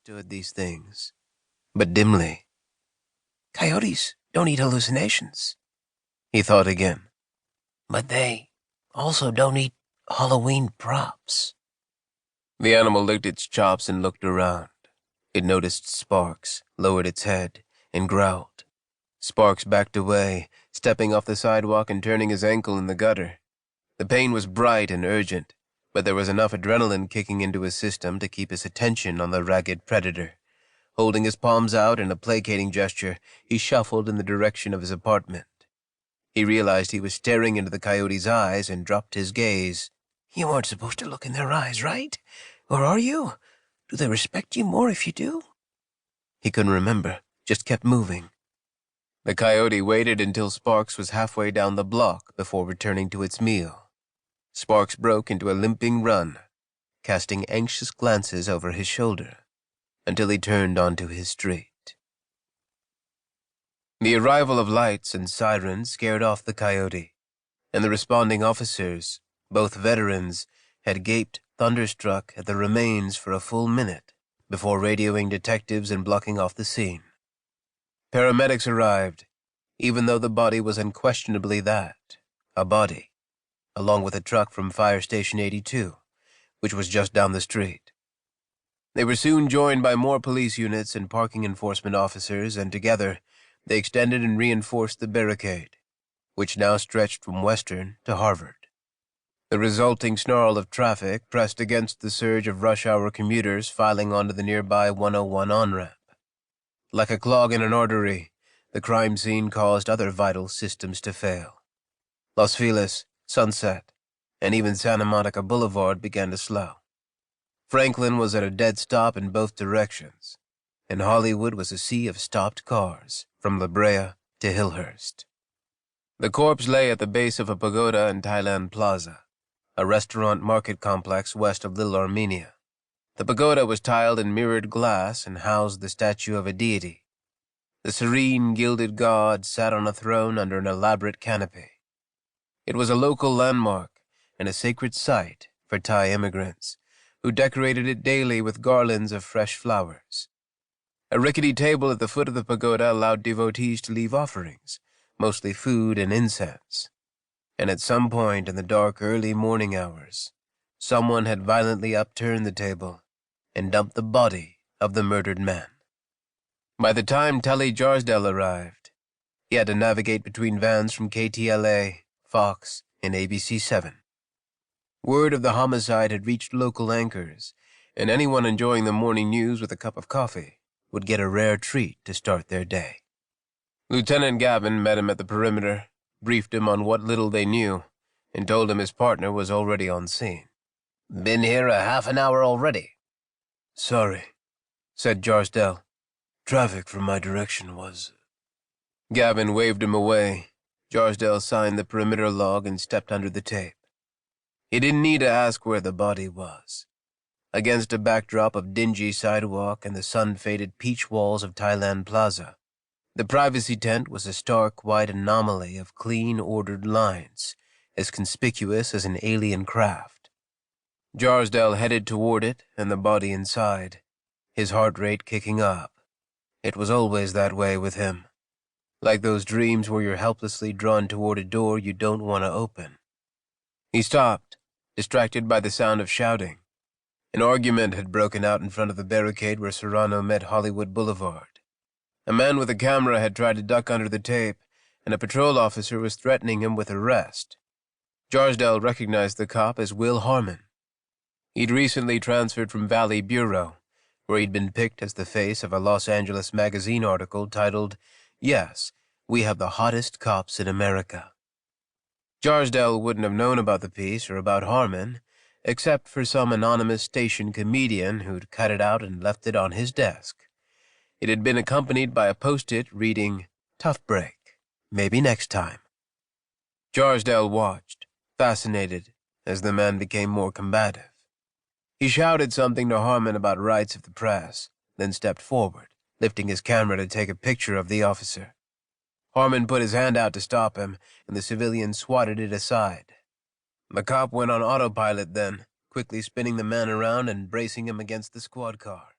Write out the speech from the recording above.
understood these things, but dimly. Coyotes don't eat hallucinations, he thought again. but they also don't eat Halloween props. The animal licked its chops and looked around. It noticed Sparks, lowered its head, and growled. Sparks backed away, stepping off the sidewalk and turning his ankle in the gutter. The pain was bright and urgent, but there was enough adrenaline kicking into his system to keep his attention on the ragged predator. Holding his palms out in a placating gesture, he shuffled in the direction of his apartment. He realized he was staring into the coyote's eyes and dropped his gaze. You aren't supposed to look in their eyes, right? Or are you? Do they respect you more if you do? He couldn't remember, just kept moving. The coyote waited until Sparks was halfway down the block before returning to its meal. Sparks broke into a limping run, casting anxious glances over his shoulder, until he turned onto his street. The arrival of lights and sirens scared off the coyote, and the responding officers, both veterans, had gaped thunderstruck at the remains for a full minute before radioing detectives and blocking off the scene. Paramedics arrived, even though the body was unquestionably that, a body, along with a truck from Fire Station 82, which was just down the street. They were soon joined by more police units and parking enforcement officers, and together they extended and reinforced the barricade, which now stretched from Western to Harvard. The resulting snarl of traffic pressed against the surge of rush-hour commuters filing onto the nearby 101 on-ramp. Like a clog in an artery, the crime scene caused other vital systems to fail. Los Feliz, Sunset, and even Santa Monica Boulevard began to slow. Franklin was at a dead stop in both directions, and Hollywood was a sea of stopped cars, from La Brea to Hillhurst. The corpse lay at the base of a pagoda in Thailand Plaza, a restaurant market complex west of Little Armenia. The pagoda was tiled in mirrored glass and housed the statue of a deity. The serene, gilded god sat on a throne under an elaborate canopy. It was a local landmark and a sacred site for Thai immigrants, who decorated it daily with garlands of fresh flowers. A rickety table at the foot of the pagoda allowed devotees to leave offerings, mostly food and incense. And at some point in the dark early morning hours, someone had violently upturned the table and dumped the body of the murdered man. By the time Tully Jarsdel arrived, he had to navigate between vans from KTLA, Fox, and ABC7. Word of the homicide had reached local anchors, and anyone enjoying the morning news with a cup of coffee would get a rare treat to start their day. Lieutenant Gavin met him at the perimeter, briefed him on what little they knew, and told him his partner was already on scene. Been here a half an hour already. Sorry, said Jarsdel. Traffic from my direction was... Gavin waved him away. Jarsdel signed the perimeter log and stepped under the tape. He didn't need to ask where the body was. Against a backdrop of dingy sidewalk and the sun-faded peach walls of Thailand Plaza, the privacy tent was a stark white anomaly of clean, ordered lines, as conspicuous as an alien craft. Jarsdel headed toward it and the body inside, his heart rate kicking up. It was always that way with him. Like those dreams where you're helplessly drawn toward a door you don't want to open. He stopped, distracted by the sound of shouting. An argument had broken out in front of the barricade where Serrano met Hollywood Boulevard. A man with a camera had tried to duck under the tape, and a patrol officer was threatening him with arrest. Jarsdel recognized the cop as Will Harmon. He'd recently transferred from Valley Bureau, where he'd been picked as the face of a Los Angeles magazine article titled, "Yes, we have the hottest cops in America." Jarsdel wouldn't have known about the piece or about Harmon, except for some anonymous station comedian who'd cut it out and left it on his desk. It had been accompanied by a post-it reading, "Tough break. Maybe next time." Jarsdel watched, fascinated, as the man became more combative. He shouted something to Harmon about rights of the press, then stepped forward, lifting his camera to take a picture of the officer. Harmon put his hand out to stop him, and the civilian swatted it aside. The cop went on autopilot then, quickly spinning the man around and bracing him against the squad car.